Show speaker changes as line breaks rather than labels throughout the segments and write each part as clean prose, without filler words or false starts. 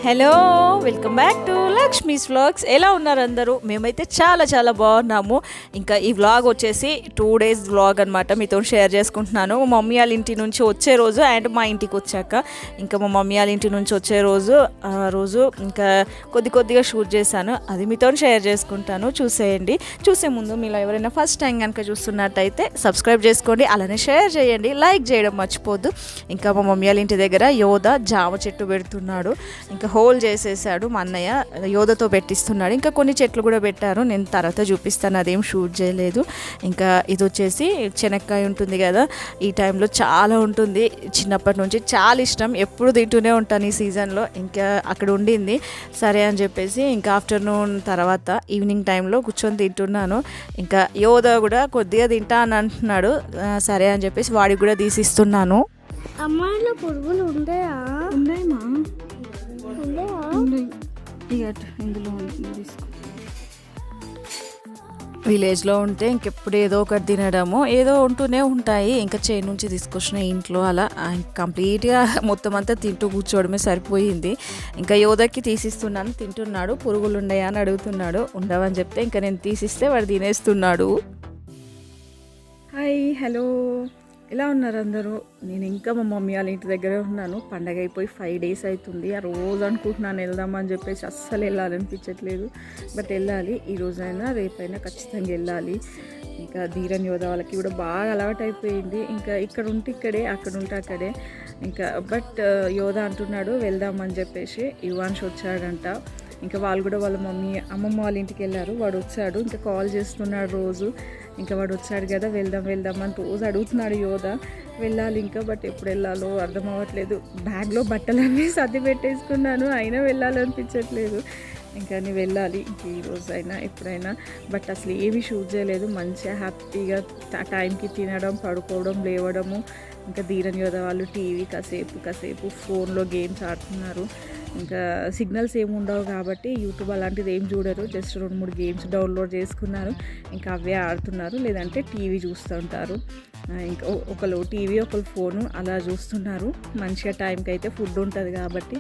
Hello, welcome back to Lakshmi's vlogs. ఎలా ఉన్నారు అందరూ? మేమైతే చాలా చాలా బాగున్నాము. ఇంకా ఈ వ్లాగ్ వచ్చేసి 2 days వ్లాగ్ అనమాట. మీతో షేర్ చేసుకుంటున్నాను. మా మమ్మీ వాళ్ళ ఇంటి నుంచి వచ్చే రోజు అండ్ మా ఇంటికి వచ్చాక, ఇంకా మా మమ్మీ వాళ్ళ ఇంటి నుంచి వచ్చే రోజు ఇంకా కొద్దిగా షూట్ చేశాను. అది మీతో షేర్ చేసుకుంటాను, చూసేయండి. చూసే ముందు మీలో ఎవరైనా ఫస్ట్ టైం కనుక చూస్తున్నట్టయితే సబ్స్క్రైబ్ చేసుకోండి, అలానే షేర్ చేయండి, లైక్ చేయడం మర్చిపోద్దు. ఇంకా మా మమ్మీ వాళ్ళ ఇంటి దగ్గర యోధ జామ చెట్టు పెడుతున్నాడు. ఇంకా హోల్ చేసేసాడు మా అన్నయ్య, యోధతో పెట్టిస్తున్నాడు. ఇంకా కొన్ని చెట్లు కూడా పెట్టారు, నేను తర్వాత చూపిస్తాను, అదేం షూట్ చేయలేదు. ఇంకా ఇది వచ్చేసి శనక్కాయ ఉంటుంది కదా, ఈ టైంలో చాలా ఉంటుంది. చిన్నప్పటి నుంచి చాలా ఇష్టం, ఎప్పుడు తింటూనే ఉంటాను ఈ సీజన్లో. ఇంకా అక్కడ ఉండింది, సరే అని చెప్పేసి ఇంకా ఆఫ్టర్నూన్ తర్వాత ఈవినింగ్ టైంలో కూర్చొని తింటున్నాను. ఇంకా యోధ కూడా కొద్దిగా తింటా అని అంటున్నాడు, సరే అని చెప్పేసి వాడికి కూడా తీసిస్తున్నాను.
అమ్మాయిలో పురుగులు ఉన్నాయా?
ఉన్నాయమ్మా,
ఇందులో
విలేజ్లో ఉంటే ఇంకెప్పుడు ఏదో ఒకటి తినడము ఏదో ఉంటూనే ఉంటాయి. ఇంకా చేను నుంచి తీసుకొచ్చిన ఇంట్లో అలా కంప్లీట్గా మొత్తం అంతా తింటూ కూర్చోవడమే సరిపోయింది. ఇంకా యోధకి తీసిస్తున్నాను, తింటున్నాడు. పురుగులు ఉన్నాయా అని అడుగుతున్నాడు, ఉండవని చెప్తే ఇంకా నేను తీసిస్తే వాడు తినేస్తున్నాడు. హాయ్, హలో, ఎలా ఉన్నారు అందరూ? నేను ఇంకా మా మమ్మీ వాళ్ళ ఇంటి దగ్గరే ఉన్నాను. పండగ అయిపోయి 5 days అవుతుంది. ఆ రోజు అనుకుంటున్నాను వెళ్దామని చెప్పేసి, అస్సలు వెళ్ళాలనిపించట్లేదు. బట్ వెళ్ళాలి, ఈ రోజైనా రేపైనా ఖచ్చితంగా వెళ్ళాలి. ఇంకా ధీరన్ యోధ వాళ్ళకి కూడా బాగా అలవాటు అయిపోయింది. ఇంకా ఇక్కడ ఉంటే ఇక్కడే, అక్కడ ఉంటే అక్కడే. ఇంకా బట్ యోధ అంటున్నాడు వెళ్దామని చెప్పేసి. యువాన్ష్ వచ్చాడంట. ఇంకా వాళ్ళు కూడా వాళ్ళ అమ్మమ్మ వాళ్ళ ఇంటికి వెళ్ళారు. వాడు వచ్చాడు, ఇంకా కాల్ చేస్తున్నాడు రోజు. ఇంకా వాడు వచ్చాడు కదా, వెళ్దాం అని రోజు అడుగుతున్నాడు యోధ. వెళ్ళాలి ఇంకా, బట్ ఎప్పుడు వెళ్ళాలో అర్థం అవ్వట్లేదు. బ్యాగ్లో బట్టలన్నీ సర్ది పెట్టేసుకున్నాను, అయినా వెళ్ళాలనిపించట్లేదు. ఇంకా నేను వెళ్ళాలి ఇంక ఈరోజు అయినా ఎప్పుడైనా. బట్ అసలు ఏమీ షూట్ చేయలేదు, మంచిగా హ్యాపీగా టైంకి తినడం, పడుకోవడం, లేవడము. ఇంకా ధీరన్ యోధ వాళ్ళు టీవీ కాసేపు ఫోన్లో గేమ్స్ ఆడుతున్నారు. ఇంకా సిగ్నల్స్ ఏమి ఉండవు కాబట్టి యూట్యూబ్ అలాంటిది ఏం చూడరు. జస్ట్ 2-3 గేమ్స్ డౌన్లోడ్ చేసుకున్నారు, ఇంకా అవే ఆడుతున్నారు. లేదంటే టీవీ చూస్తుంటారు. ఇంకా ఒకరు టీవీ ఒకరు ఫోను అలా చూస్తున్నారు. మంచిగా టైంకి అయితే ఫుడ్ ఉంటుంది కాబట్టి.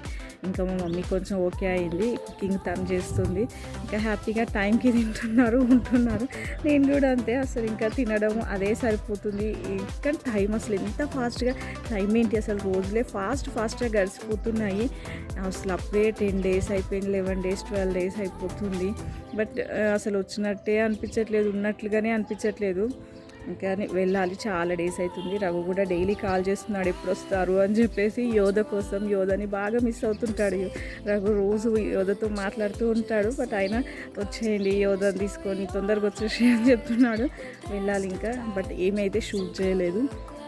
ఇంకా మా మమ్మీ కొంచెం ఓకే అయింది, కుకింగ్ తను చేస్తుంది. ఇంకా హ్యాపీగా టైంకి తింటున్నారు, ఉంటున్నారు. నేను కూడా అంతే, అసలు ఇంకా తినడం అదే సరిపోతుంది. ఇంకా టైం అసలు ఎంత ఫాస్ట్గా, టైం ఏంటి అసలు, రోజులే ఫాస్ట్గా గడిచిపోతున్నాయి. అసలు అప్పుడే 10 days అయిపోయింది, 11 days 12 days అయిపోతుంది. బట్ అసలు వచ్చినట్టే అనిపించట్లేదు, ఉన్నట్లుగానే అనిపించట్లేదు. ఇంకా వెళ్ళాలి, చాలా డేస్ అవుతుంది. రఘు కూడా డైలీ కాల్ చేస్తున్నాడు ఎప్పుడు వస్తారు అని చెప్పేసి, యోధ కోసం. యోధని బాగా మిస్ అవుతుంటాడు రఘు, రోజు యోధతో మాట్లాడుతూ ఉంటాడు. బట్ ఆయన వచ్చేయండి, యోధని తీసుకొని తొందరగా వచ్చేసి అని చెప్తున్నాడు. వెళ్ళాలి ఇంకా, బట్ ఏమైతే షూట్ చేయలేదు.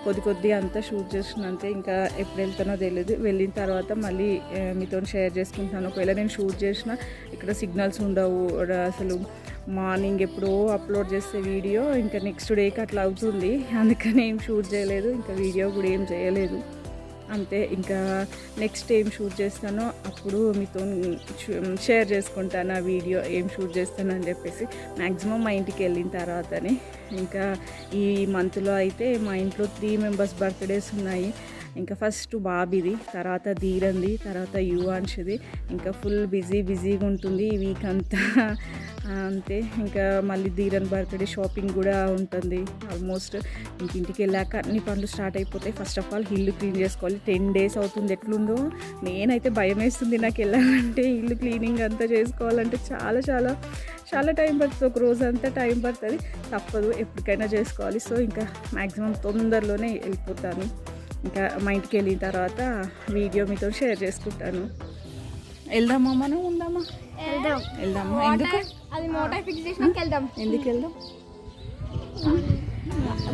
కొద్దిగా అంతా షూట్ చేసినంతే. ఇంకా ఎప్పుడు వెళ్తానో తెలియదు. వెళ్ళిన తర్వాత మళ్ళీ మీతో షేర్ చేసుకుంటాను. ఒకవేళ నేను షూట్ చేసిన ఇక్కడ సిగ్నల్స్ ఉండవు అసలు. మార్నింగ్ ఎప్పుడో అప్లోడ్ చేసే వీడియో ఇంకా నెక్స్ట్ డేకి అట్లా అవుతుంది. అందుకని ఏం షూట్ చేయలేదు, ఇంకా వీడియో కూడా ఏం చేయలేదు అంతే. ఇంకా నెక్స్ట్ ఏం షూట్ చేస్తానో అప్పుడు మీతో షేర్ చేసుకుంటాను ఆ వీడియో, ఏం షూట్ చేస్తాను అని చెప్పేసి. మ్యాక్సిమం మా ఇంటికి వెళ్ళిన తర్వాతనే. ఇంకా ఈ మంత్లో అయితే మా ఇంట్లో 3 members బర్త్డేస్ ఉన్నాయి. ఇంకా ఫస్ట్ బాబీది, తర్వాత ధీరంది, తర్వాత యువాన్ష్ది. ఇంకా ఫుల్ బిజీగా ఉంటుంది ఈ వీక్ అంతా అంతే. ఇంకా మళ్ళీ ధీరన్ బర్త్డే షాపింగ్ కూడా ఉంటుంది ఆల్మోస్ట్. ఇంటికి వెళ్ళాక అన్ని పనులు స్టార్ట్ అయిపోతాయి. ఫస్ట్ ఆఫ్ ఆల్ ఇల్లు క్లీన్ చేసుకోవాలి. 10 days అవుతుంది. ఎట్లుందో నేనైతే భయం వేస్తుంది నాకు వెళ్ళాలంటే. ఇల్లు క్లీనింగ్ అంతా చేసుకోవాలంటే చాలా టైం పడుతుంది, ఒక రోజు అంతా టైం పడుతుంది. తప్పదు, ఎప్పటికైనా చేసుకోవాలి. సో ఇంకా మ్యాక్సిమం తొందరలోనే వెళ్ళిపోతాను. ఇంకా మా ఇంటికి వెళ్ళిన తర్వాత వీడియో మీతో షేర్ చేసుకుంటాను. వెళ్దామా, మనం ఉందామా? వెళ్దామా. ఎందుకు?
అది మోటార్ ఫిక్స్ చేసినాక వెళ్దాం.
ఎందుకు వెళ్దాం?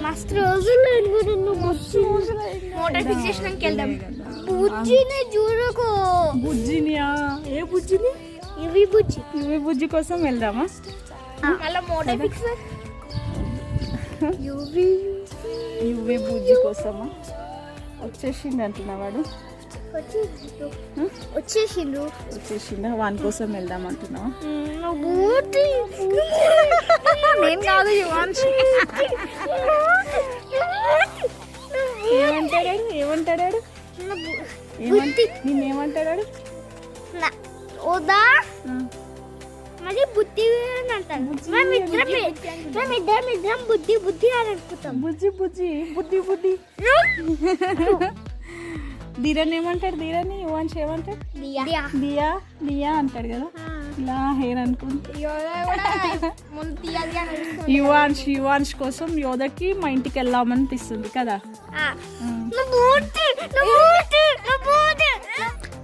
మస్తు రోజులు మోటార్ ఫిక్స్ చేసినాక వెళ్దాం. బుజ్జిని చూడకు.
బుజ్జినియా? ఏ బుజ్జిని?
ఇవి
బుజ్జి కోసం వెళ్దామా?
అలా మోటార్ ఫిక్స్
ఇవి బుజ్జి కోసమా? వచ్చేసిండు అంటున్నా వాడు. వచ్చేసిండు వాని కోసం వెళ్దాం అంటున్నావా? నేను కాదు, ఏమంటాడు? నేనేమంటాడాడు?
ఓదా మరి బుద్ధి అని అంటారు. మేమిద్దరం బుద్ధి అని అనుకుంటాం.
బుజ్జి ధీరన్ ఏమంటాడు? ధీరని యువాన్ష్ ఏమంటాడు? దియా అంటాడు కదా. ఇలా హెయిర్ అనుకుంటా. యువాన్ష్ కోసం యోధకి మా ఇంటికి వెళ్దామనిపిస్తుంది కదా.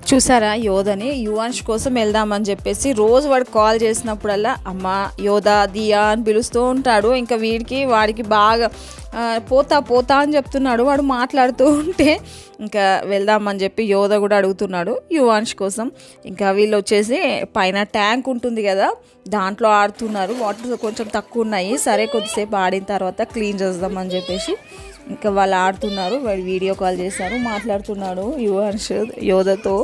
చూసారా యోధని యువాన్ష్ కోసం వెళ్దామని చెప్పేసి రోజు వాడు కాల్ చేసినప్పుడల్లా అమ్మ యోధా దియా అని పిలుస్తూ ఉంటాడు. ఇంకా వాడికి బాగా పోతా అని చెప్తున్నాడు. వాడు మాట్లాడుతూ ఉంటే ఇంకా వెళ్దామని చెప్పి యోధ కూడా అడుగుతున్నాడు యువాన్ష్ కోసం. ఇంకా వీళ్ళు వచ్చేసి పైన ట్యాంక్ ఉంటుంది కదా, దాంట్లో ఆడుతున్నారు. వాటర్ కొంచెం తక్కువ ఉన్నాయి. సరే కొద్దిసేపు ఆడిన తర్వాత క్లీన్ చేద్దామని చెప్పేసి ఇంకా వాళ్ళు ఆడుతున్నారు. వాడు వీడియో కాల్ చేశారు, మాట్లాడుతున్నాడు యువాన్ష్ యోధతో.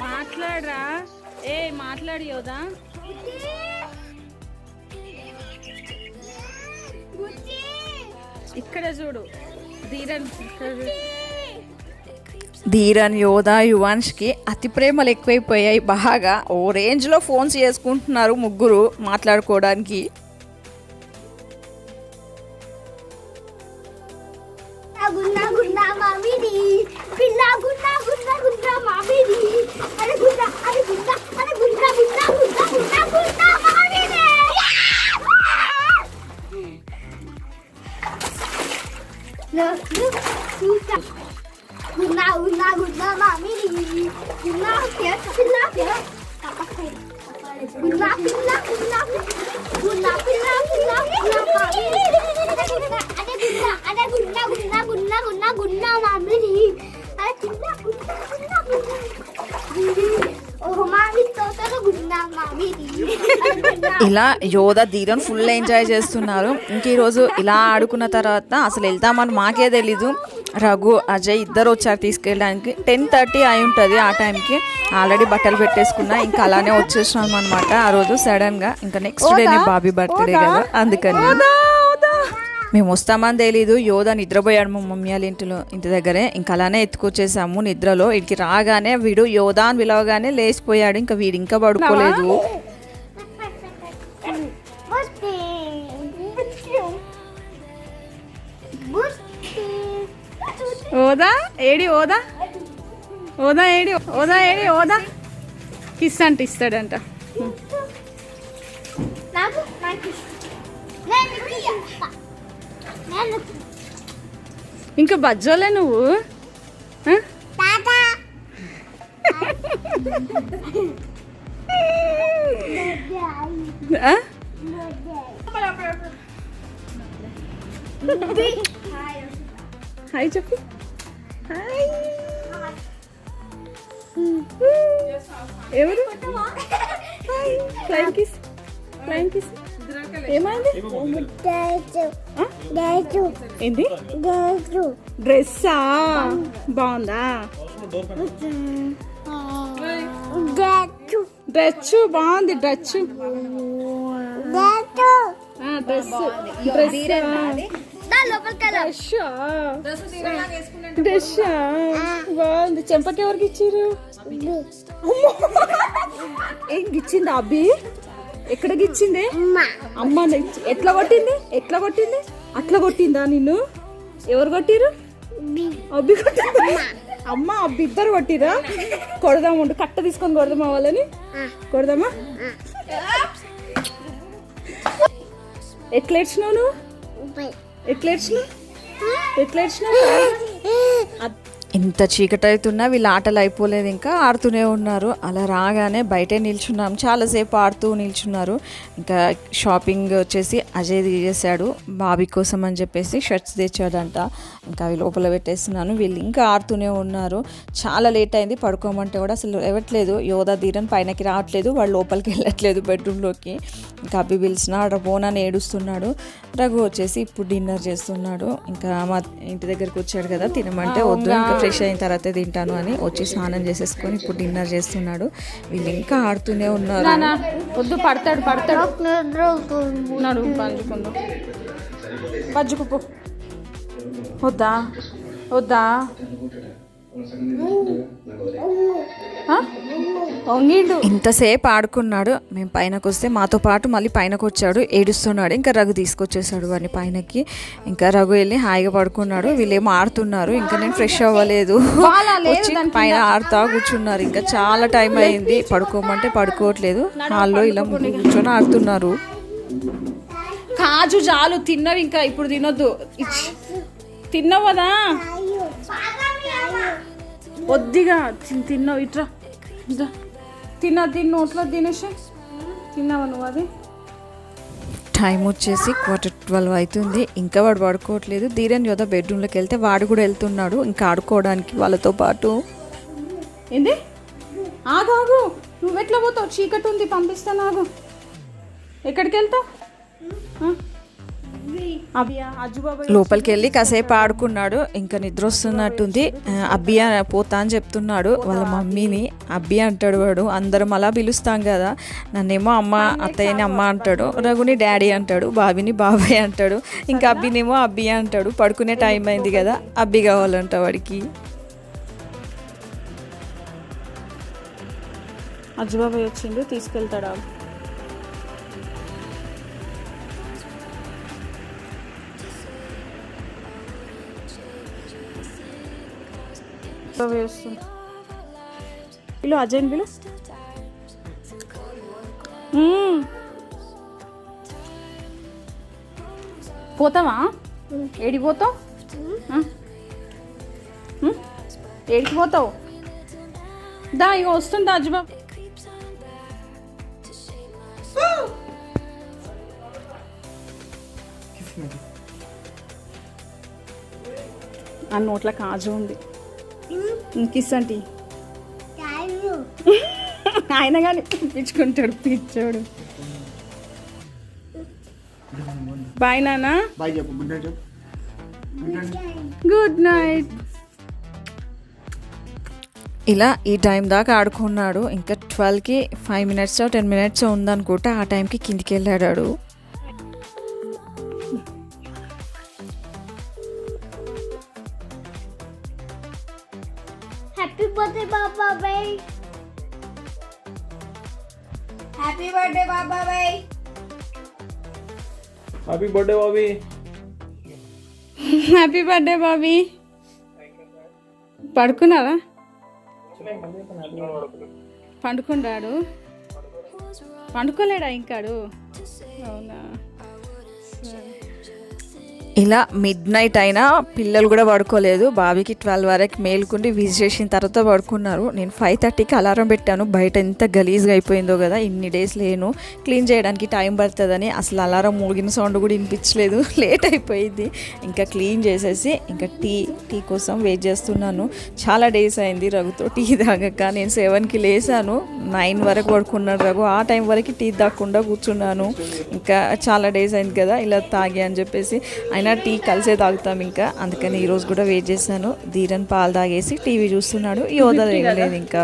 మాట్లాడరా మాట్లాడు యోధా. ఇక్కడ చూడు ధీరన్ యోధా యువాన్ష్కి అతి ప్రేమలు ఎక్కువైపోయాయి బాగా. ఓ రేంజ్లో ఫోన్స్ చేసుకుంటున్నారు ముగ్గురు మాట్లాడుకోవడానికి. ఇలా యోధ ధీరన్ ఫుల్ ఎంజాయ్ చేస్తున్నారు. ఇంక ఈరోజు ఇలా ఆడుకున్న తర్వాత అసలు వెళ్తామని మాకే తెలీదు. రఘు అజయ్ ఇద్దరు వచ్చారు తీసుకెళ్ళడానికి. 10:30 అయి ఉంటుంది ఆ టైంకి. ఆల్రెడీ బట్టలు పెట్టేసుకున్నా, ఇంకా అలానే వచ్చేసినాం అనమాట ఆ రోజు సడన్గా. ఇంకా నెక్స్ట్ డేనే బాబీ బర్త్డే కదా, అందుకని మేము వస్తామని తెలీదు. యోధ నిద్రపోయాడు మా మమ్మీ వాళ్ళ ఇంటి దగ్గరే. ఇంకా అలానే ఎత్తుకొచ్చేసాము నిద్రలో. ఇంటికి రాగానే వీడు యోధ అని పిలవగానే లేచిపోయాడు. ఇంకా వీడు ఇంకా పడుకోలేదు. ఓదా ఏడి ఓదా ఓదా కిస్ అంటే ఇస్తాడంట. ఇంకా బజ్జోలే నువ్వు. హాయ్ చెప్పు. హాయ్ ఎవరు? ఫ్లైంగ్ కిస్ ఏమైంది? ఏంది? డ్రెస్సా బాగుందా? డ్రెస్ బాగుంది. డ్రెస్ బాగుంది. చెంపకి ఎవరికి ఇచ్చారు? ఏం గిచ్చింది అబ్బి? ఎక్కడ గిచ్చింది? అమ్మ ఎట్లా కొట్టింది? అట్లా కొట్టిందా నిన్ను? ఎవరు కొట్టిరు? అబ్బి కొట్టిందా? అమ్మ అబ్బి ఇద్దరు కొట్టిరా? కొడదాము, కట్ట తీసుకొని కొడదామా వాళ్ళని? కొడదామా? ఎట్లా ఏడ్చినావు నువ్వు? ఎట్లా ఏడ్చినావు? ఎంత చీకటి అవుతున్నా వీళ్ళ ఆటలు అయిపోలేదు, ఇంకా ఆడుతూనే ఉన్నారు. అలా రాగానే బయటే నిల్చున్నాం, చాలాసేపు ఆడుతూ నిల్చున్నారు. ఇంకా షాపింగ్ వచ్చేసి అజయ్ చేశాడు బాబీ కోసం అని చెప్పేసి షర్ట్స్ తెచ్చాడంట. ఇంకా అవి లోపల పెట్టేస్తున్నాను. వీళ్ళు ఇంకా ఆడుతూనే ఉన్నారు. చాలా లేట్ అయింది, పడుకోమంటే కూడా అసలు ఇవ్వట్లేదు. యోధ ధీరన్ పైనకి రావట్లేదు, వాళ్ళు లోపలికి వెళ్ళట్లేదు బెడ్రూమ్లోకి. ఇంకా అబ్బి పిలిచిన అక్కడ పోనని ఏడుస్తున్నాడు. రఘు వచ్చేసి ఇప్పుడు డిన్నర్ చేస్తున్నాడు. ఇంకా మా ఇంటి దగ్గరికి వచ్చాడు కదా, తినమంటే వద్దు, ఇంకా ఫ్రెష్ అయిన తర్వాత తింటాను అని వచ్చి స్నానం చేసేసుకొని ఇప్పుడు డిన్నర్ చేస్తున్నాడు. వీళ్ళు ఇంకా ఆడుతూనే ఉన్నారు. వద్దు, పడతాడు పజ్జుకుపో. వద్దా వద్దా వంగిండు. ఇంతసేపు ఆడుకున్నాడు. మేము పైనకు వస్తే మాతో పాటు మళ్ళీ పైనకు వచ్చాడు, ఏడుస్తున్నాడు. ఇంకా రఘు తీసుకొచ్చేసాడు వాడిని పైనకి. ఇంకా రఘు వెళ్ళి హాయిగా పడుకున్నాడు. వీళ్ళేమో ఆడుతున్నారు. ఇంకా నేను ఫ్రెష్ అవ్వలేదు, వచ్చి పైన ఆడుతా కూర్చున్నారు. ఇంకా చాలా టైం అయింది, పడుకోమంటే పడుకోవట్లేదు. హాల్లో ఇలా కూర్చొని ఆడుతున్నారు. కాజు చాలు తిన్నవి, ఇంకా ఇప్పుడు తినొద్దు. తిన్నావు కదా, వద్దిగా తిన్నావు. ఇట్రా తిన్న నోట్లో తినేసి తిన్నావా నువ్వు? అది టైం వచ్చేసి 11:15 అవుతుంది. ఇంకా వాడు పడుకోవట్లేదు. ధీరన్ యోధ బెడ్రూమ్లోకి వెళ్తే వాడు కూడా వెళ్తున్నాడు ఇంకా ఆడుకోవడానికి వాళ్ళతో పాటు. ఏంది ఆగు, నువ్వు ఎట్లా పోతావు? చీకటి ఉంది, పంపిస్తాను. ఆగు. ఎక్కడికి వెళ్తావు? లోపలికి వెళ్ళి కాసేపు ఆడుకున్నాడు. ఇంకా నిద్ర వస్తున్నట్టుంది. అబ్బియా పోతా అని చెప్తున్నాడు వాళ్ళ మమ్మీని. అబ్బి అంటాడు వాడు. అందరం అలా పిలుస్తాం కదా, నన్నేమో అమ్మ, అత్తయ్యని అమ్మ అంటాడు, రఘుని డాడీ అంటాడు, బాబిని బాబాయ్ అంటాడు, ఇంకా అబ్బినేమో అబ్బి అంటాడు. పడుకునే టైం అయింది కదా, అబ్బి కావాలంట వాడికి. అజ్జుబాబాయ్ వచ్చిండు, తీసుకెళ్తాడా? పిలు అజయ్ పిలు. పోతావా? ఏడికి పోతావు? ఏడికి పోతావు? దా ఇక వస్తుందా అజ్జబాబు. ఆ నోట్ల కాజు ఉంది, కిస్ అంటే ఆయన కానీ పిచ్చుకుంటాడు పిచ్చోడు. బాయ్ నాన్న, గుడ్ నైట్. ఇలా ఈ టైం దాకా ఆడుకున్నాడు. ఇంకా 12కి 5 minutes 10 minutes ఉందనుకుంటా. ఆ టైంకి కిందికి వెళ్ళాడు.
హ్యాపీ బర్త్డే బాబాయ్. హ్యాపీ బర్త్డే బాబాయ్.
Happy birthday Bobby.
Happy birthday Bobby. పడుకున్నారా? పండుకున్నాడు. పండుకోలేడా ఇంకాడు? అవునా. ఇలా మిడ్నైట్ అయినా పిల్లలు కూడా పడుకోలేదు. బాబీకి 12 వరకు మేలుకుండి విజిట్ చేసిన తర్వాత పడుకున్నారు. నేను 5:30కి అలారం పెట్టాను. బయట ఎంత గలీజ్గా అయిపోయిందో కదా, ఇన్ని డేస్ లేను, క్లీన్ చేయడానికి టైం పడుతుందని. అసలు అలారం మోగిన సౌండ్ కూడా వినిపించలేదు, లేట్ అయిపోయింది. ఇంకా క్లీన్ చేసేసి ఇంకా టీ కోసం వెయిట్ చేస్తున్నాను. చాలా డేస్ అయింది రఘుతో టీ తాగక. నేను 7కి లేసాను, 9 వరకు పడుకున్నాడు రఘు. ఆ టైం వరకు టీ తాగకుండా కూర్చున్నాను. ఇంకా చాలా డేస్ అయింది కదా ఇలా తాగి అని చెప్పేసి. టీ కలిసే తాగుతాం ఇంకా, అందుకని ఈరోజు కూడా వెయిట్ చేశాను. ధీరన్ పాలు తాగేసి టీవీ చూస్తున్నాడు. యోధ లేదు. ఇంకా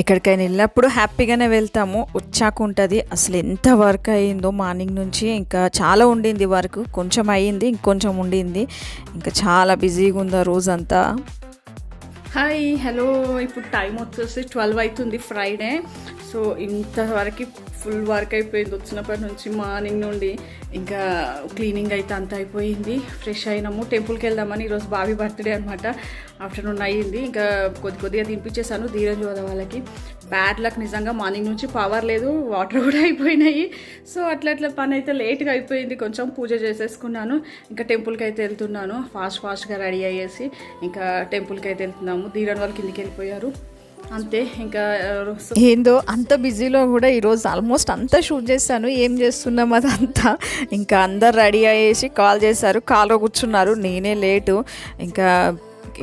ఎక్కడికైనా వెళ్ళినప్పుడు హ్యాపీగానే వెళ్తాము, వచ్చాక ఉంటుంది. అసలు ఎంత వర్క్ అయ్యిందో మార్నింగ్ నుంచి. ఇంకా చాలా ఉండింది వర్క్, కొంచెం అయ్యింది, ఇంకొంచెం ఉండింది. ఇంకా చాలా బిజీగా ఉంది రోజంతా. Hi, hello. ఇప్పుడు టైం వచ్చేసి 12 అవుతుంది, ఫ్రైడే. సో ఇంతవరకు ఫుల్ వర్క్ అయిపోయింది వచ్చినప్పటి నుంచి, మార్నింగ్ నుండి. ఇంకా క్లీనింగ్ అయితే అంత అయిపోయింది. ఫ్రెష్ అయినాము, టెంపుల్కి వెళ్దామని. ఈరోజు బాబీ బర్త్డే అనమాట. ఆఫ్టర్నూన్ అయ్యింది. ఇంకా కొద్దిగా తినిపించేసాను ధీరజ్ యోధ వాళ్ళకి. బ్యాడ్ లక్ నిజంగా, మార్నింగ్ నుంచి పవర్ లేదు, వాటర్ కూడా అయిపోయినాయి. సో అట్లా పని అయితే లేట్గా అయిపోయింది. కొంచెం పూజ చేసేసుకున్నాను. ఇంకా టెంపుల్కి అయితే వెళ్తున్నాను. ఫాస్ట్గా రెడీ అయ్యేసి ఇంకా టెంపుల్కి అయితే వెళ్తున్నాము. ధీరన్ వాళ్ళు కిందికి వెళ్ళిపోయారు అంతే. ఇంకా ఏందో అంత బిజీలో కూడా ఈరోజు ఆల్మోస్ట్ అంతా షూట్ చేశాను. ఏం చేస్తున్నాం అదంతా. ఇంకా అందరు రెడీ అయ్యేసి కాల్ చేశారు, కాల్లో కూర్చున్నారు. నేనే లేటు. ఇంకా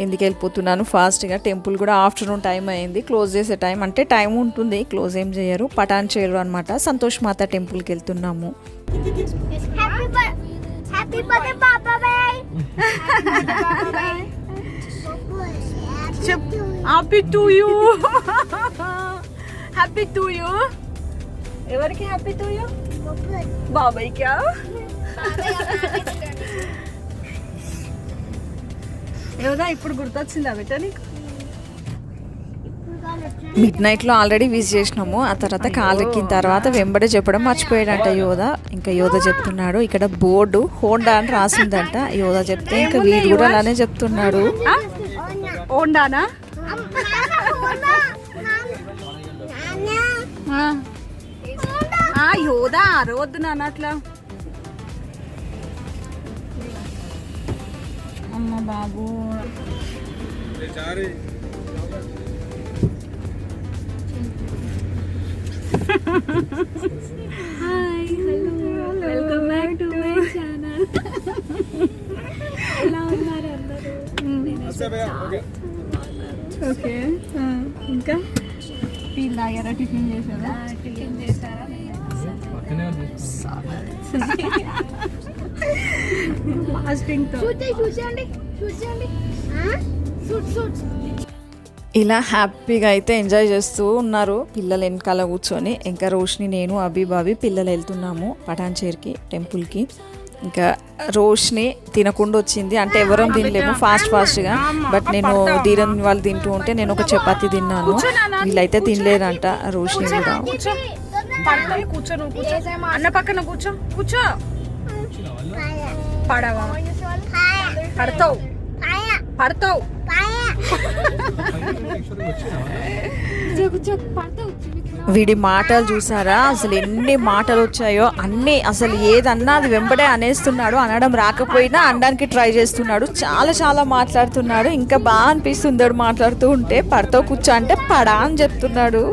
ఎందుకు వెళ్ళిపోతున్నాను ఫాస్ట్గా. టెంపుల్ కూడా ఆఫ్టర్నూన్ టైం అయింది, క్లోజ్ చేసే టైం. అంటే టైం ఉంటుంది, క్లోజ్ ఏం చేయరు. పటాన్ చేయరు అనమాట. సంతోష్ మాత టెంపుల్కి వెళ్తున్నాము. Happy to you. Happy to you. ఎవరికి హ్యాపీ టు యూ? బాబాయ్ క్యా? యోదా ఇప్పుడు గుర్తొచ్చిందా బిడ్డ నీకు? మిడ్ నైట్లో ఆల్రెడీ విజ్ చేసినాము. ఆ తర్వాత కాలెక్కిన తర్వాత వెంబడే చెప్పడం మర్చిపోయాడంట యోదా. ఇంకా యోదా చెప్తున్నాడు ఇక్కడ బోర్డు హోండా అని రాసిందంట. యోదా చెప్తే ఇంకా వీడు కూడా అలానే చెప్తున్నాడు. హోండానా? యోదా అరవద్దు నాన్న అట్లా. అమ్మ బాబు
hi hello welcome back to my channel. ఎలా ఉన్నారు అందరూ?
ఓకే. ఇంకా టీ తాగారా? టిఫిన్ చేశారా?
టిఫిన్ చేశారా? ఇలా హ్యాపీగా అయితే ఎంజాయ్ చేస్తూ ఉన్నారు పిల్లలు వెనకాల కూర్చొని. ఇంకా రోష్ని, నేను, అభిబాబి పిల్లలు వెళ్తున్నాము పటాన్చేరికి టెంపుల్కి. ఇంకా రోష్ని తినకుండా వచ్చింది, అంటే ఎవరం తినలేము ఫాస్ట్గా. బట్ నేను ధీరన్ వాళ్ళు తింటూ ఉంటే నేను ఒక చపాతీ తిన్నాను, వీళ్ళైతే తినలేదంట. రోష్ని కూడా అన్న పక్కన కూర్చో. కూర్చో. పడవా? పడతావు పడతావు. వీడి మాటలు చూసారా? అసలు ఎన్ని మాటలు వచ్చాయో అన్నీ. అసలు ఏదన్నా అది వెంబడే అనేస్తున్నాడు. అనడం రాకపోయినా అనడానికి ట్రై చేస్తున్నాడు. చాలా చాలా మాట్లాడుతున్నాడు. ఇంకా బాగా అనిపిస్తుంది మాట్లాడుతూ ఉంటే. పడతావు కూర్చో అంటే పడా అని చెప్తున్నాడు.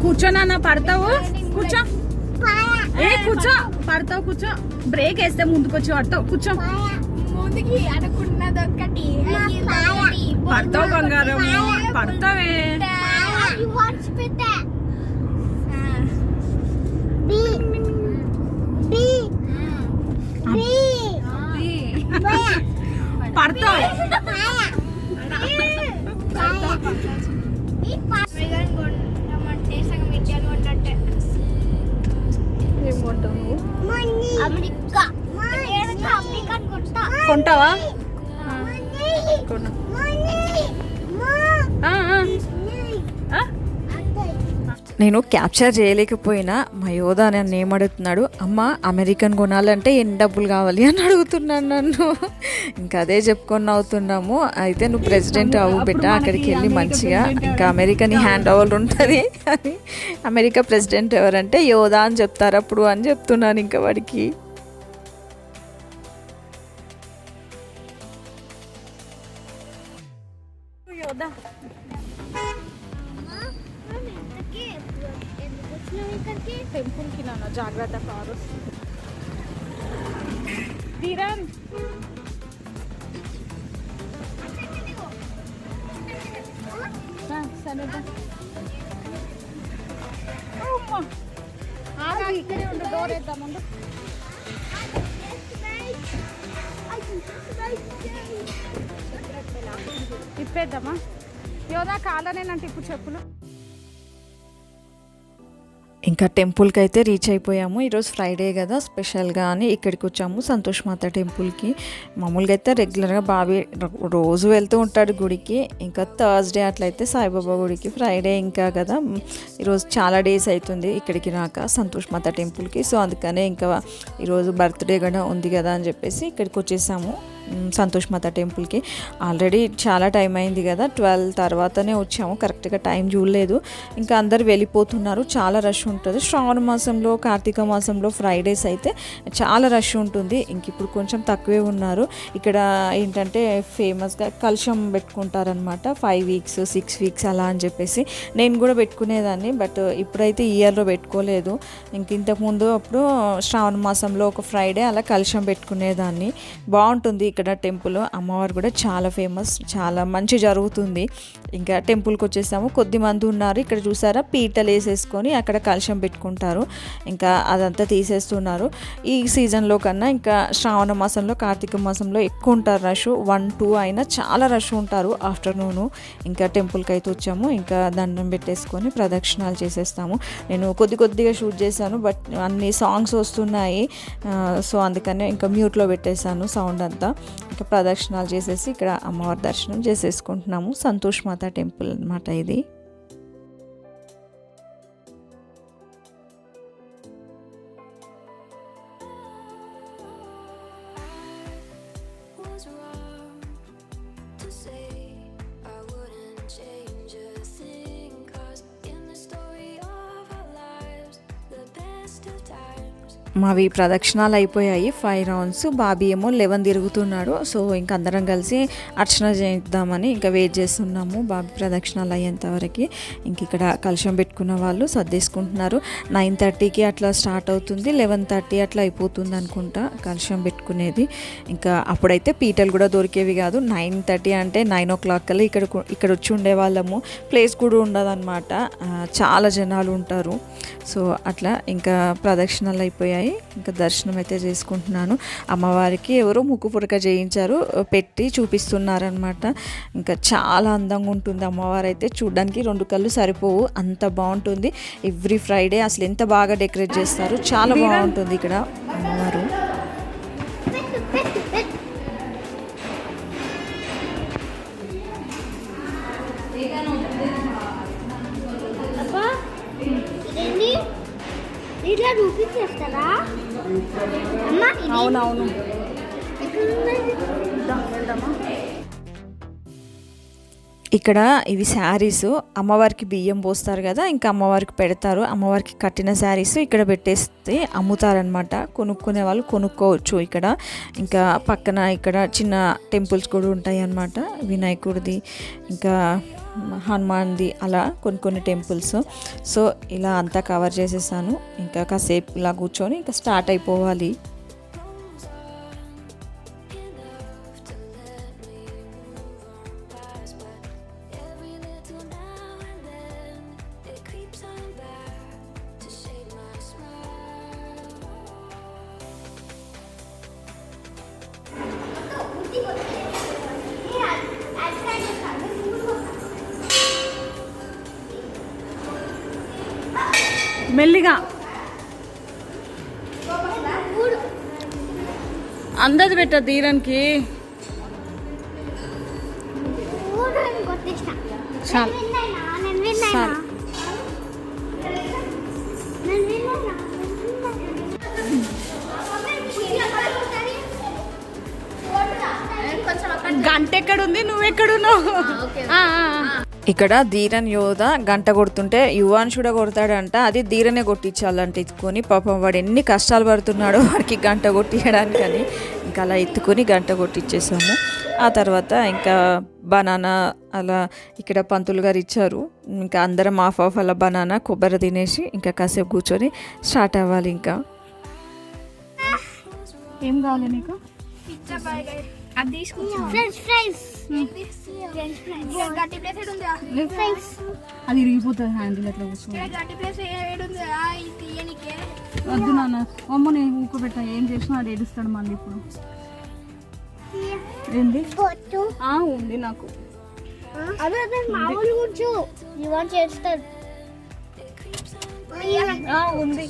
కూర్చోనా? పడతావు కూర్చో. ఏ కూర్చో. పడతావు కూర్చో. బ్రేక్ వేస్తే ముందుకు వచ్చి పడతావు కూర్చో. ముందుకి అనుకున్నది ఒకటి,
పడతావు బంగారం. పడతావే. పడతావు. కొంటావా? నేను క్యాప్చర్ చేయలేకపోయినా మా యోధా నన్ను ఏమడుగుతున్నాడు, అమ్మ అమెరికన్ కొనాలంటే ఎన్ని డబ్బులు కావాలి అని అడుగుతున్నాను నన్ను. ఇంకా అదే చెప్పుకొని అవుతున్నాము. అయితే నువ్వు ప్రెసిడెంట్ అవ్వు బిడ్డ, అక్కడికి వెళ్ళి మంచిగా ఇంకా అమెరికన్ హ్యాండ్ ఓవర్ ఉంటుంది అని. అమెరికా ప్రెసిడెంట్ ఎవరంటే యోధా అని చెప్తారు అప్పుడు అని చెప్తున్నాను ఇంకా వాడికి. యోధా టెంపుల్ కి నాన్న జాగ్రత్త కారు. ధీరన్ సరే డోర్ వేద్దాం ముందు. తిప్పేద్దామా? యోధా కాలనేనంటే ఇప్పుడు చెప్పులు. ఇంకా టెంపుల్కి అయితే రీచ్ అయిపోయాము. ఈరోజు ఫ్రైడే కదా స్పెషల్గా అని ఇక్కడికి వచ్చాము సంతోష్ మాత టెంపుల్కి. మామూలుగా అయితే రెగ్యులర్గా బావి రోజు వెళ్తూ ఉంటాడు గుడికి. ఇంకా థర్స్డే అట్లయితే సాయిబాబా గుడికి. ఫ్రైడే ఇంకా కదా ఈరోజు చాలా డేస్ అవుతుంది ఇక్కడికి రాక సంతోష్ మాత టెంపుల్కి. సో అందుకనే ఇంకా ఈరోజు బర్త్డే కూడా ఉంది కదా అని చెప్పేసి ఇక్కడికి వచ్చేసాము సంతోష్ మాత టెంపుల్కి. ఆల్రెడీ చాలా టైం అయింది కదా, 12 తర్వాతనే వచ్చాము. కరెక్ట్గా టైం చూడలేదు. ఇంకా అందరు వెళ్ళిపోతున్నారు. చాలా రష్ ఉంటుంది శ్రావణ మాసంలో, కార్తీక మాసంలో ఫ్రైడేస్ అయితే చాలా రష్ ఉంటుంది. ఇంక ఇప్పుడు కొంచెం తక్కువే ఉన్నారు. ఇక్కడ ఏంటంటే ఫేమస్గా కలశం పెట్టుకుంటారనమాట. 5 వీక్స్ 6 వీక్స్ అలా అని చెప్పేసి నేను కూడా పెట్టుకునేదాన్ని. బట్ ఇప్పుడైతే ఇయర్లో పెట్టుకోలేదు. ఇంక ఇంతకుముందు అప్పుడు శ్రావణ మాసంలో ఒక ఫ్రైడే అలా కలశం పెట్టుకునేదాన్ని. బాగుంటుంది ఇక్కడ
ఇక్కడ టెంపుల్. అమ్మవారు కూడా చాలా ఫేమస్, చాలా మంచి జరుగుతుంది. ఇంకా టెంపుల్కి వచ్చేసాము. కొద్దిమంది ఉన్నారు ఇక్కడ చూసారా, పీటలు వేసేసుకొని అక్కడ కలశం పెట్టుకుంటారు. ఇంకా అదంతా తీసేస్తున్నారు. ఈ సీజన్లో కన్నా ఇంకా శ్రావణ మాసంలో, కార్తీక మాసంలో ఎక్కువ ఉంటారు రష్. 1-2 అయినా చాలా రష్ ఉంటారు ఆఫ్టర్నూను. ఇంకా టెంపుల్కి అయితే వచ్చాము. ఇంకా దండం పెట్టేసుకొని ప్రదక్షిణాలు చేసేస్తాము. నేను కొద్దిగా షూట్ చేశాను, బట్ అన్ని సాంగ్స్ వస్తున్నాయి, సో అందుకనే ఇంకా మ్యూట్లో పెట్టేశాను సౌండ్ అంతా. ఇంకా ప్రదక్షిణాలు చేసేసి ఇక్కడ అమ్మవారి దర్శనం చేసేసుకుంటున్నాము. సంతోష్ మాత టెంపుల్ అన్నమాట ఇది. మావి ప్రదక్షిణాలు అయిపోయాయి, 5 రౌండ్స్. బాబీ ఏమో 11 తిరుగుతున్నాడు. సో ఇంకా అందరం కలిసి అర్చన చేద్దామని ఇంకా వెయిట్ చేస్తున్నాము బాబీ ప్రదక్షిణాలు అయ్యేంతవరకు. ఇంక ఇక్కడ కలశం పెట్టుకున్న వాళ్ళు సర్దేసుకుంటున్నారు. 9:30కి అట్లా స్టార్ట్ అవుతుంది, 11:30 అట్లా అయిపోతుంది అనుకుంటా కలశం పెట్టుకునేది. ఇంకా అప్పుడైతే పీటలు కూడా దొరికేవి కాదు. 9:30 అంటే 9 o'clock కల్లా ఇక్కడ వచ్చి ఉండేవాళ్ళము. ప్లేస్ కూడా ఉండదన్నమాట, చాలా జనాలు ఉంటారు. సో అట్లా ఇంకా ప్రదక్షిణాలు అయిపోయాయి. ఇంకా దర్శనం అయితే చేసుకుంటున్నాను. అమ్మవారికి ఎవరో ముక్కు పుడక చేయించారు, పెట్టి చూపిస్తున్నారనమాట. ఇంకా చాలా అందంగా ఉంటుంది అమ్మవారు అయితే. చూడడానికి 2 కళ్ళు సరిపోవు, అంత బాగుంటుంది. ఎవ్రీ ఫ్రైడే అసలు ఎంత బాగా డెకరేట్ చేస్తారు, చాలా బాగుంటుంది ఇక్కడ అమ్మవారు.
ఇట్లా చూపించేస్తారా?
అవునవును.
ఇక్కడ ఇవి శారీస్, అమ్మవారికి బియ్యం పోస్తారు కదా, ఇంకా అమ్మవారికి పెడతారు. అమ్మవారికి కట్టిన శారీస్ ఇక్కడ పెట్టేస్తే అమ్ముతారనమాట. కొనుక్కునే వాళ్ళు కొనుక్కోవచ్చు ఇక్కడ. ఇంకా పక్కన ఇక్కడ చిన్న టెంపుల్స్ కూడా ఉంటాయి అన్నమాట, వినాయకుడిది ఇంకా హనుమాన్ది, అలా కొన్ని టెంపుల్స్. సో ఇలా అంతా కవర్ చేసేసాను. ఇంకా కాసేపు ఇలా కూర్చొని ఇంకా స్టార్ట్ అయిపోవాలి.
మెల్లిగా అందది పెట్ట తీరానికి చాలు. గంట ఎక్కడుంది, నువ్వెక్కడున్నావు?
ఇక్కడ ధీరన్ యోధ గంట కొడుతుంటే యువాన్ష్ కూడా కొడతాడంట. అది ధీరనే కొట్టించాలంటే ఎత్తుకొని. పాపం వాడు ఎన్ని కష్టాలు పడుతున్నాడో వాడికి గంట కొట్టియడానికని. ఇంకా అలా ఎత్తుకొని గంట కొట్టించేసాము. ఆ తర్వాత ఇంకా బనానా అలా ఇక్కడ పంతులు గారు ఇచ్చారు. ఇంకా అందరం హాఫ్ అలా బనానా కొబ్బరి తినేసి ఇంకా కాసేపు కూర్చొని స్టార్ట్ అవ్వాలి. ఇంకా
ఏం కావాలి నీకు? అది ఇరిగిపోతుంది హ్యాండిల్ ఎట్లా కూర్చోండి. వద్దు నాన్న, అమ్మ నేను ఊకోబెట్టా. ఏం చేసినా అది ఏడుస్తాడు మళ్ళీ. ఇప్పుడు ఏంది ఉంది నాకు. ఉంది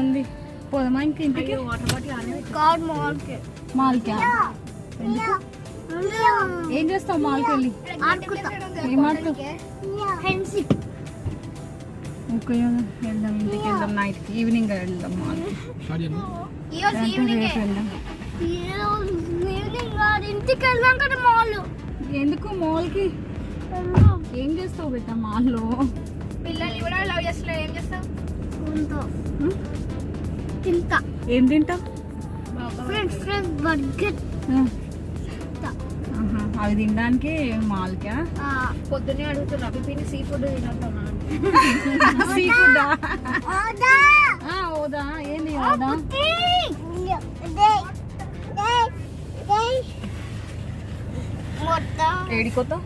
ఉంది. పోదామా ఇంక ఇంటికి? మాల్కా? ఏం చేస్తావు మాల్కి వెళ్ళి? ఏం ఆడుతావు? ఓకే వెళ్దాం, ఇంటికి వెళ్దాం. నైట్కి ఈవినింగ్ వెళ్దాం మాల్కి.
ఇంటికి వెళ్దాం కదా మాల్.
ఎందుకు మాల్కి? ఏం చేస్తావు బెట్ట మాల్లో?
పిల్లలు కూడా లవ్ చేస్తలేవు, ఏం చేస్తావు? తింటా.
ఏం తింటావు?
Friends burger.
అవి తినడానికి మాల్కా?
పొద్దున్నే అడుగుతున్నా పిన్ని సీ ఫుడ్ తినొద్దామా?
సీ ఫుడ్ ఓదా? ఏంది ఓదా?
ఏడికోతా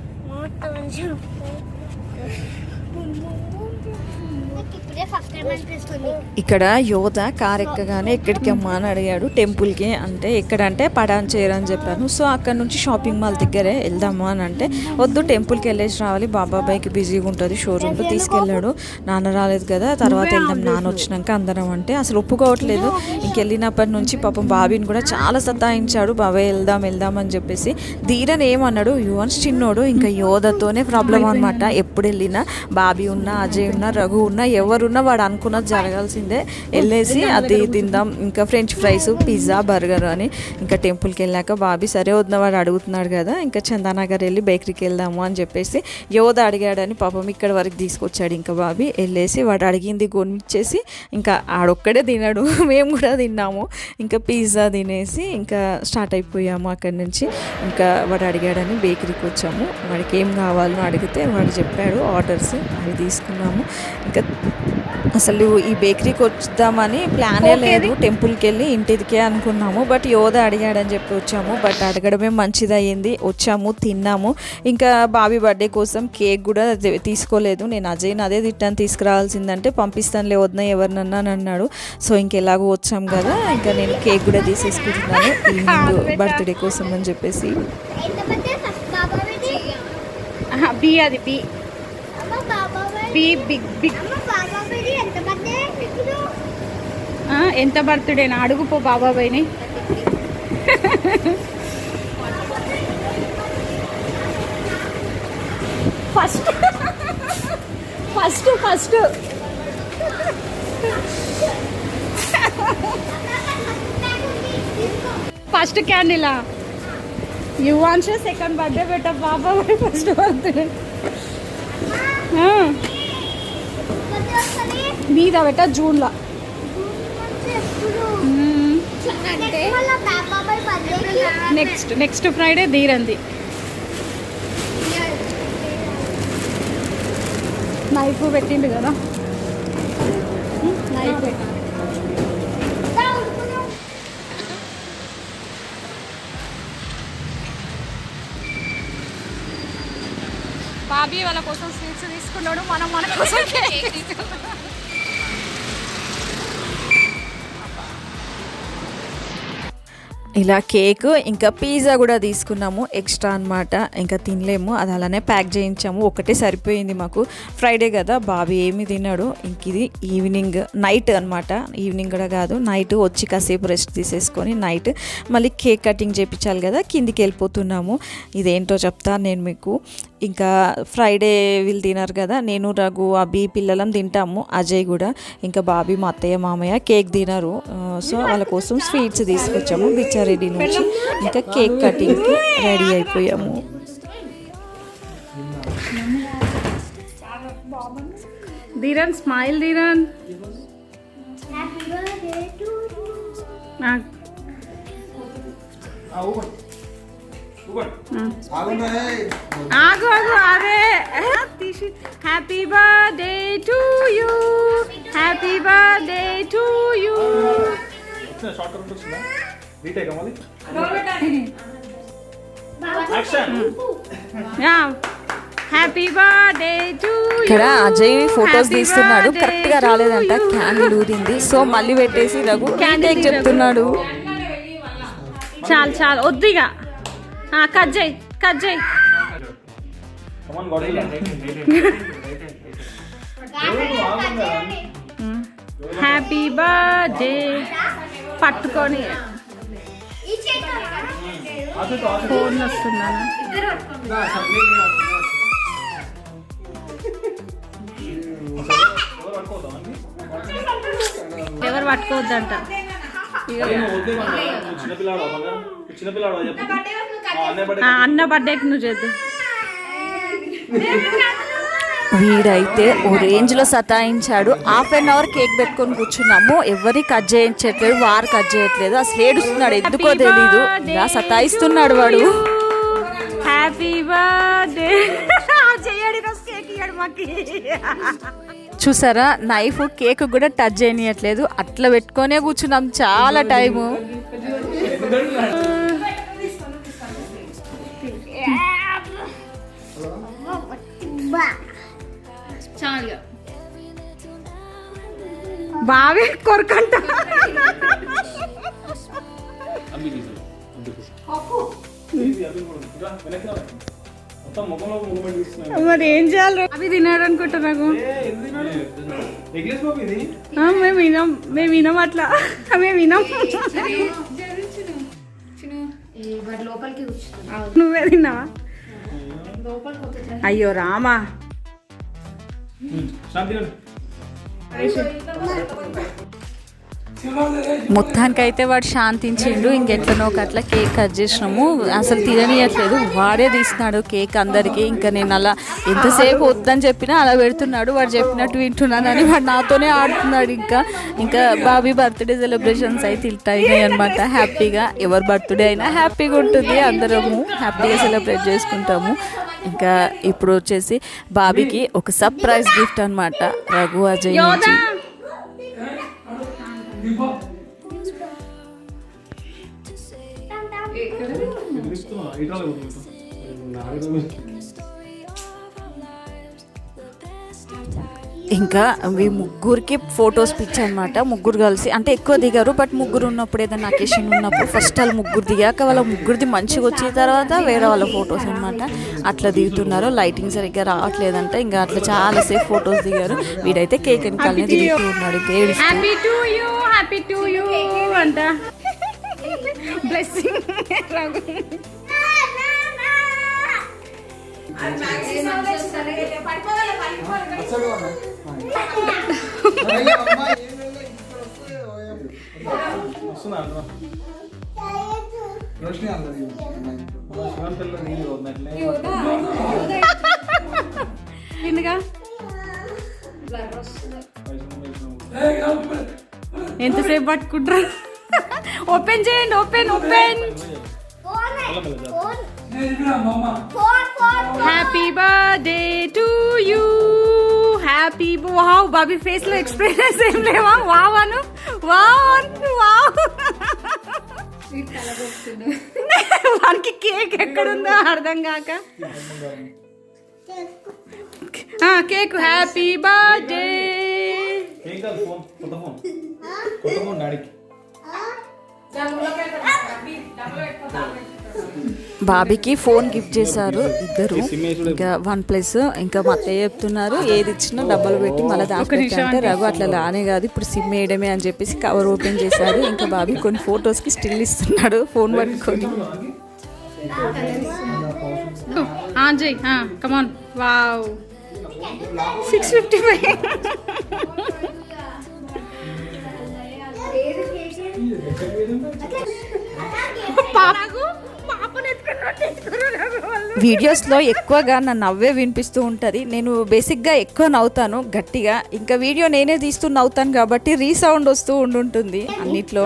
ఇప్పుడే ఫస్ట్ టైం అనిపిస్తుంది.
ఇక్కడ యోధ కార్ ఎక్కగానే ఎక్కడికి అమ్మా అని అడిగాడు. టెంపుల్కి అంటే ఎక్కడంటే పడాన్ చేరు అని చెప్పాను. సో అక్కడ నుంచి షాపింగ్ మాల్ దగ్గరే వెళ్దామా అని అంటే వద్దు టెంపుల్కి వెళ్ళేసి రావాలి, బాబాబాయ్కి బిజీగా ఉంటుంది షోరూమ్లో తీసుకెళ్ళాడు. నాన్న రాలేదు కదా తర్వాత వెళ్దాం నాన్న వచ్చినాక అందరం అంటే అసలు ఒప్పుకోవట్లేదు. ఇంకెళ్ళినప్పటి నుంచి పాపం బాబీని కూడా చాలా సతాయించాడు. బాబాయ్ వెళ్దాం అని చెప్పేసి. ధీరన్ ఏమన్నాడు, యువన్స్ చిన్నోడు ఇంకా యోధతోనే ప్రాబ్లం అనమాట. ఎప్పుడు వెళ్ళినా బాబీ ఉన్నా అజయ్ ఉన్నా రఘు ఉన్నా ఎవరున్నా వాడు అనుకున్నది జరగాల్సిందే. వెళ్ళేసి అది తిందాం ఇంకా ఫ్రెంచ్ ఫ్రైస్ పిజ్జా బర్గర్ అని. ఇంకా టెంపుల్కి వెళ్ళాక బాబీ సరే వద్ద వాడు అడుగుతున్నాడు కదా ఇంకా చందానగర్ వెళ్ళి బేకరీకి వెళ్దాము అని చెప్పేసి యోధ అడిగాడని పాపం ఇక్కడ వరకు తీసుకొచ్చాడు. ఇంకా బాబీ వెళ్ళేసి వాడు అడిగింది కొనిచ్చేసి ఇంకా ఆడొక్కడే తిన్నాడు, మేము కూడా తిన్నాము. ఇంకా పిజ్జా తినేసి ఇంకా స్టార్ట్ అయిపోయాము అక్కడి నుంచి. ఇంకా వాడు అడిగాడని బేకరీకి వచ్చాము. వాడికి ఏం కావాలో అడిగితే వాడు చెప్పాడు ఆర్డర్స్, అవి తీసుకున్నాము. ఇంకా అసలు ఈ బేకరీకి వద్దామని ప్లానే లేదు, టెంపుల్కి వెళ్ళి ఇంటికే అనుకున్నాము. బట్ యోధ అడిగాడని చెప్పి వచ్చాము. బట్ అడగడమే మంచిది అయ్యింది, వచ్చాము తిన్నాము. ఇంకా బాబీ బర్త్డే కోసం కేక్ కూడా తీసుకోలేదు. నేను అజయ్ని అదే తిట్టాను, తీసుకురావాల్సిందంటే పంపిస్తానులే వద్దా ఎవరినన్నా అని అన్నాడు. సో ఇంకెలాగో వచ్చాం కదా ఇంకా నేను కేక్ కూడా తీసేసుకుంటున్నాను ఈవినింగ్ బర్త్డే కోసం అని చెప్పేసి.
బి అది బి బి బిగ్ బిగ్ ఎంత బర్త్డేనా అడుగుపో బాబాబాయ్ని. First first first first క్యాండిలా యువాన్ష second birthday బెట Baba bhai first birthday మీద బెట జూన్లో. Next Friday ధీరంది. నైఫ్ పెట్టిండు కదా, నైఫ్ పెట్టి బాబీ వాళ్ళ కోసం స్వీట్స్ తీసుకున్నాడు, మనం మన కోసం
ఇలా కేక్ ఇంకా పిజ్జా కూడా తీసుకున్నాము ఎక్స్ట్రా అనమాట. ఇంకా తినలేము, అది అలానే ప్యాక్ చేయించాము. ఒకటే సరిపోయింది మాకు, ఫ్రైడే కదా బాబీ ఏమి తిన్నాడు. ఇంక ఇది ఈవినింగ్ నైట్ అనమాట, ఈవినింగ్ కూడా కాదు నైట్ వచ్చి కాసేపు రెస్ట్ తీసేసుకొని నైట్ మళ్ళీ కేక్ కటింగ్ చేయించాలి కదా కిందికి వెళ్ళిపోతున్నాము. ఇదేంటో చెప్తాను నేను మీకు. ఇంకా ఫ్రైడే వీళ్ళు తినరు కదా, నేను రఘు అభి పిల్లలం తింటాము, అజయ్ కూడా. ఇంకా బాబీ మా అత్తయ్య మామయ్య కేక్ తినరు. సో వాళ్ళ కోసం స్వీట్స్ తీసుకొచ్చాము బిచ్చారెడ్డి నుంచి. ఇంకా కేక్ కటింగ్కి రెడీ అయిపోయాము.
ధీరన్ స్మైల్ ధీరన్. ఆగు అరే happy birthday to you, happy birthday to you. Happy birthday to you.
ఇక్కడ అజయ్ ఫొటోస్ తీస్తున్నాడు, కరెక్ట్ గా రాలేదంట, క్యాండిల్ ఊదింది. సో మళ్ళీ పెట్టేసి రఘు కేక్ చెప్తున్నాడు.
చాలు వద్దు ఇక, కట్ చేయి. హ్యాపీ బర్త్డే పట్టుకొని ఫోన్ వస్తున్నాను. ఎవరు పట్టుకోవద్దంట. అన్న బర్త్డేకి నువ్వు చేద్దు.
వీడైతే ఓ రేంజ్లో సతాయించాడు. హాఫ్ అన్ అవర్ కేక్ పెట్టుకొని కూర్చున్నాము, ఎవరి కట్ చేయించట్లేదు, వారు కట్ చేయట్లేదు. అసలు ఏడుస్తున్నాడు, ఎందుకో తెలీదు, ఇలా సతాయిస్తున్నాడు వాడు.
హ్యాపీ బర్త్డే
చూసారా, నైఫ్ కేక్ కూడా టచ్ చేయనియట్లేదు, అట్లా పెట్టుకొనే కూర్చున్నాం చాలా టైము.
బావే కొరకంట. మరి ఏం చేయాలి? అవి తినాడు అనుకుంటా నాకు. మేము వినం అట్లా, మేము వినం. నువ్వే తిన్నావా? అయ్యో రామా.
మొత్తానికైతే వాడు శాంతించిండు. ఇంకెట్లనో అట్లా కేక్ కట్ చేసినాము. అసలు తిననీయట్లేదు, వాడే తీస్తున్నాడు కేక్ అందరికీ. ఇంకా నేను అలా ఎంతసేపు వద్దని చెప్పినా అలా పెడుతున్నాడు. వాడు చెప్పినట్టు వింటున్నానని వాడు నాతోనే ఆడుతున్నాడు. ఇంకా బాబీ బర్త్డే సెలబ్రేషన్స్ అయితే ఇట్లా అయినాయి అనమాట. హ్యాపీగా ఎవరి బర్త్డే అయినా హ్యాపీగా ఉంటుంది, అందరము హ్యాపీగా సెలబ్రేట్ చేసుకుంటాము. ఇంకా ఇప్పుడు వచ్చేసి బాబీకి ఒక సర్ప్రైజ్ గిఫ్ట్ అనమాట రఘు అజయ్ నుంచి. ఇంకా ఈ ముగ్గురికి ఫొటోస్ పిచ్ అనమాట. ముగ్గురు కలిసి అంటే ఎక్కువ దిగారు, బట్ ముగ్గురు ఉన్నప్పుడు ఏదైనా అకేషన్ ఉన్నప్పుడు ఫస్ట్ వాళ్ళు ముగ్గురు దిగాక వాళ్ళ ముగ్గురిది మంచిగా వచ్చిన తర్వాత వేరే వాళ్ళ ఫొటోస్ అనమాట అట్లా దిగుతున్నారు. లైటింగ్ సరిగ్గా రావట్లేదంట. ఇంకా అట్లా చాలాసేపు ఫొటోస్ దిగారు. వీడైతే కేక్ వెనకాలనే దిగుతూ ఉన్నాడు.
Happy to you, happy to you అంట. బ్లెస్సింగ్ ఎంతసేపు పట్టుకుంటారు? ఓపెన్ చేయండి, open open. Happy birthday to you, happy. Wow, Bobby face లో ఎక్స్ప్రెషన్స్ ఏం లేవా? వావ్ అను, వావ్ వావ్. వానికి కేక్ ఎక్కడుందో అర్థం కాక. Cake happy birthday.
బాబీకి ఫోన్ గిఫ్ట్ చేశారు ఇద్దరు. ఇంకా OnePlus. ఇంకా మా అత్తయ్య చెప్తున్నారు ఏది ఇచ్చినా డబ్బులు పెట్టి మళ్ళీ దాచుకుంటే రఘు అట్లా లానే కాదు, ఇప్పుడు సిమ్ వేయడమే అని చెప్పేసి కవర్ ఓపెన్ చేశారు. ఇంకా బాబీ కొన్ని ఫొటోస్కి స్టిల్ ఇస్తున్నాడు ఫోన్ పట్టుకొని.
కమాన్. వావ్, 655.
వీడియోస్లో ఎక్కువగా నా నవ్వే వినిపిస్తూ ఉంటుంది. నేను బేసిక్గా ఎక్కువ నవ్వుతాను గట్టిగా. ఇంకా వీడియో నేనే తీస్తూ నవ్వుతాను కాబట్టి రీసౌండ్ వస్తూ ఉండుంటుంది అన్నిట్లో.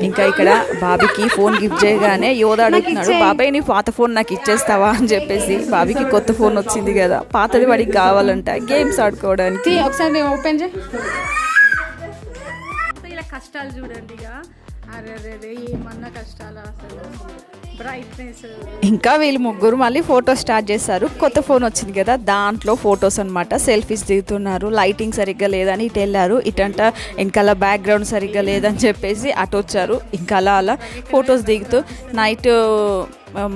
ఇంకా ఇక్కడ బాబీకి ఫోన్ గిఫ్ట్ చేయగానే యోధ అడుగుతున్నాడు, బాబాయ్ నీ పాత ఫోన్ నాకు ఇచ్చేస్తావా అని చెప్పేసి. బాబీకి కొత్త ఫోన్ వచ్చింది కదా, పాతది వాడికి కావాలంట గేమ్స్ ఆడుకోవడానికి.
ఒకసారి ఓపెన్ చేయి. ఇలా కష్టాలు చూడండి ఇక. అరే ఏమన్నా కష్టాలు అసలు. బ్రైట్నెస్.
ఇంకా వీళ్ళు ముగ్గురు మళ్ళీ ఫోటో స్టార్ట్ చేశారు. కొత్త ఫోన్ వచ్చింది కదా, దాంట్లో ఫొటోస్ అనమాట. సెల్ఫీస్ దిగుతున్నారు. లైటింగ్ సరిగ్గా లేదని ఇటు వెళ్ళారు. ఇటంట వెనకాల బ్యాక్గ్రౌండ్ సరిగ్గా లేదని చెప్పేసి అటు వచ్చారు. ఇంకా అలా ఫొటోస్ దిగుతూ నైట్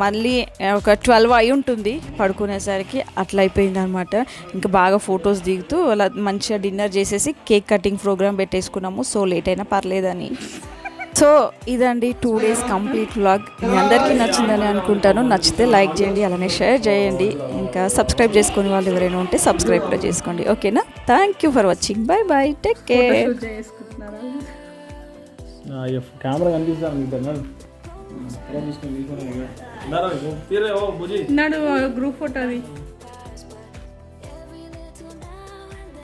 మళ్ళీ ఒక 12 అయి ఉంటుంది పడుకునేసరికి. అట్లా అయిపోయింది అనమాట. ఇంకా బాగా ఫొటోస్ దిగుతూ అలా మంచిగా డిన్నర్ చేసేసి కేక్ కటింగ్ ప్రోగ్రామ్ పెట్టేసుకున్నాము. సో లేట్ అయినా పర్లేదని. సో ఇదండి 2 days కంప్లీట్ వ్లాగ్. మీ అందరికీ నచ్చిందని అనుకుంటాను. నచ్చితే లైక్ చేయండి, అలానే షేర్ చేయండి. ఇంకా సబ్స్క్రైబ్ చేసుకునే వాళ్ళు ఎవరైనా ఉంటే సబ్స్క్రైబ్ కూడా చేసుకోండి. ఓకేనా? Thank you for watching. Bye, take care.
Camera కనిపిస్తాను.
గ్రూప్ ఫోటో అది.